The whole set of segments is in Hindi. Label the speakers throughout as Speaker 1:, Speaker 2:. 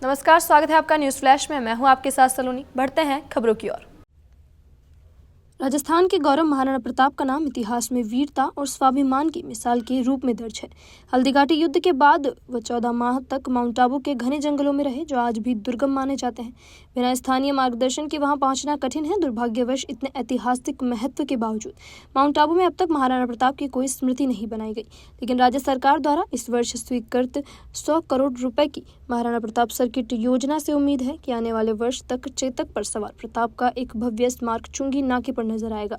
Speaker 1: नमस्कार, स्वागत है आपका न्यूज़ फ्लैश में। मैं हूं आपके साथ सलोनी। बढ़ते हैं खबरों की ओर। राजस्थान के गौरव महाराणा प्रताप का नाम इतिहास में वीरता और स्वाभिमान की मिसाल के रूप में दर्ज है। हल्दीघाटी युद्ध के बाद वह 14 माह तक माउंट आबू के घने जंगलों में रहे, जो आज भी दुर्गम माने जाते हैं। बिना स्थानीय मार्गदर्शन के वहां पहुंचना कठिन है। दुर्भाग्यवश इतने ऐतिहासिक महत्व के बावजूद माउंट आबू में अब तक महाराणा प्रताप की कोई स्मृति नहीं बनाई गई। लेकिन राज्य सरकार द्वारा इस वर्ष स्वीकृत 100 करोड़ रुपए की महाराणा प्रताप सर्किट योजना से उम्मीद है कि आने वाले वर्ष तक चेतक पर सवार प्रताप का एक भव्य स्मारक चुंगी नाके पर नजर आएगा।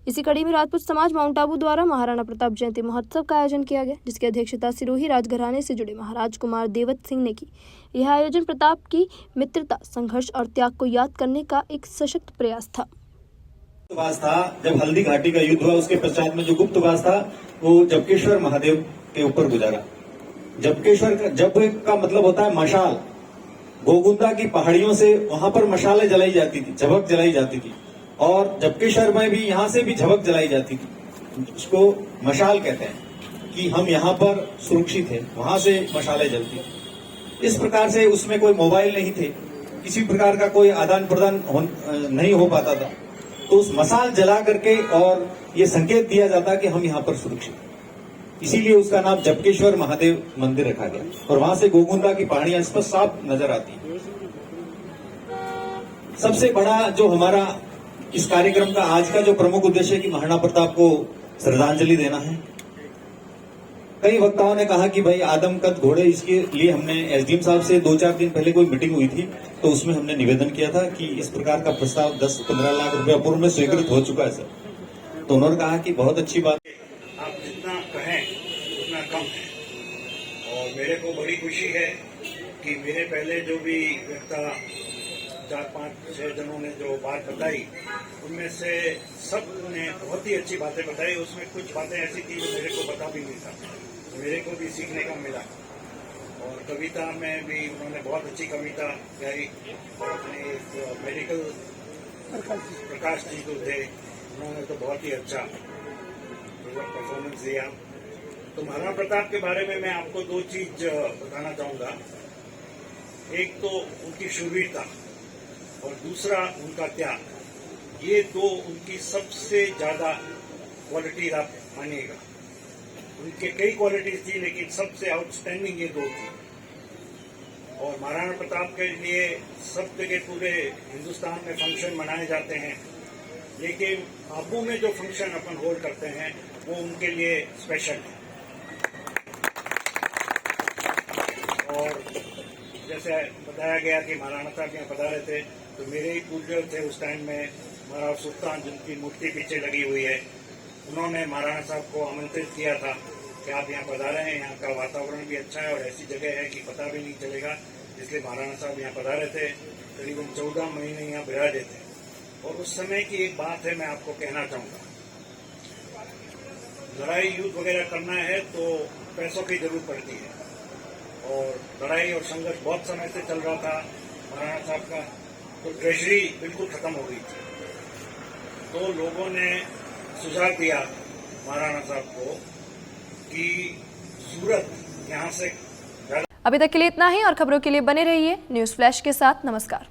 Speaker 1: इसी कड़ी में राजपूत समाज माउंट आबू द्वारा महाराणा प्रताप जयंती महोत्सव का आयोजन किया गया, जिसकी अध्यक्षता सिरोही राजघराने से जुड़े महाराज कुमार देवत सिंह ने की। यह आयोजन प्रताप की मित्रता, संघर्ष और त्याग को याद करने का एक सशक्त प्रयास था।
Speaker 2: गुप्तवास था जब हल्दी घाटी का युद्ध हुआ, उसके पश्चात में जो गुप्तवास था वो जबकेश्वर महादेव के ऊपर गुजारा। जबकेश्वर का जब का मतलब होता है मशाल। गोगुंदा की पहाड़ियों से वहां पर मशालें जलाई जाती थी, झबक जलाई जाती थी, और जबकेश्वर में भी यहां से भी झबक जलाई जाती थी। उसको मशाल कहते हैं कि हम यहाँ पर सुरक्षित हैं, वहां से मशालें जलती थी। इस प्रकार से उसमें कोई मोबाइल नहीं थे, किसी प्रकार का कोई आदान प्रदान नहीं हो पाता था। तो उस मशाल जला करके और ये संकेत दिया जाता कि हम यहाँ पर सुरक्षित हैं। इसीलिए उसका नाम जबकेश्वर महादेव मंदिर रखा गया, और वहां से गोगुंदा की पहाड़ियां इस पर साफ नजर आती हैं। सबसे बड़ा जो हमारा इस कार्यक्रम का आज का जो प्रमुख उद्देश्य है कि महाराणा प्रताप को श्रद्धांजलि देना है। कई वक्ताओं ने कहा कि भाई आदमकद घोड़े, इसके लिए हमने एसडीएम साहब से 2-4 दिन पहले कोई मीटिंग हुई थी, तो उसमें हमने निवेदन किया था कि इस प्रकार का प्रस्ताव 10-15 लाख रुपया पूर्व में स्वीकृत हो चुका है सर। तो उन्होंने कहा कि बहुत अच्छी बात,
Speaker 3: आप जितना कहें उतना कम है। और मेरे को बड़ी खुशी है कि मेरे पहले जो भी वक्ता 4-5-6 जनों ने जो बात बताई, उनमें से सब ने बहुत ही अच्छी बातें बताई। उसमें कुछ बातें ऐसी थी जो मेरे को पता भी नहीं था, मेरे को भी सीखने का मिला। और कविता में भी उन्होंने बहुत अच्छी कविता गाई। अपने मेडिकल प्रकाश जी तो थे, उन्होंने तो बहुत ही अच्छा परफॉर्मेंस दिया। तो महाराणा प्रताप के बारे में मैं आपको 2 चीज बताना चाहूंगा। एक तो उनकी शूरवीरता और दूसरा उनका त्याग। ये 2 उनकी सबसे ज्यादा क्वालिटी आप मानिएगा। उनके कई क्वालिटीज थी, लेकिन सबसे आउटस्टैंडिंग ये 2 थी। और महाराणा प्रताप के लिए सब जगह पूरे हिंदुस्तान में फंक्शन मनाए जाते हैं, लेकिन आबू में जो फंक्शन अपन होल्ड करते हैं वो उनके लिए स्पेशल है। और जैसे बताया गया कि महाराणा साहब यहाँ पधारे थे, तो मेरे ही पूर्वज थे उस टाइम में, महाराज सुल्तान, जिनकी मूर्ति पीछे लगी हुई है, उन्होंने महाराणा साहब को आमंत्रित किया था कि आप यहाँ पधारे हैं, यहाँ का वातावरण भी अच्छा है और ऐसी जगह है कि पता भी नहीं चलेगा। इसलिए महाराणा साहब यहाँ पधारे थे, करीबन 14 महीने यहाँ विराजे थे। और उस समय की एक बात है, मैं आपको कहना चाहूंगा, लड़ाई युद्ध वगैरह करना है तो पैसों की जरूरत पड़ती है, और लड़ाई और संघर्ष बहुत समय से चल रहा था महाराणा साहब का, तो ट्रेजरी बिल्कुल खत्म हो गई थी। तो लोगों ने सुझाव दिया महाराणा साहब को कि सूरत यहाँ से।
Speaker 1: अभी तक के लिए इतना ही, और खबरों के लिए बने रहिए न्यूज़ फ्लैश के साथ। नमस्कार।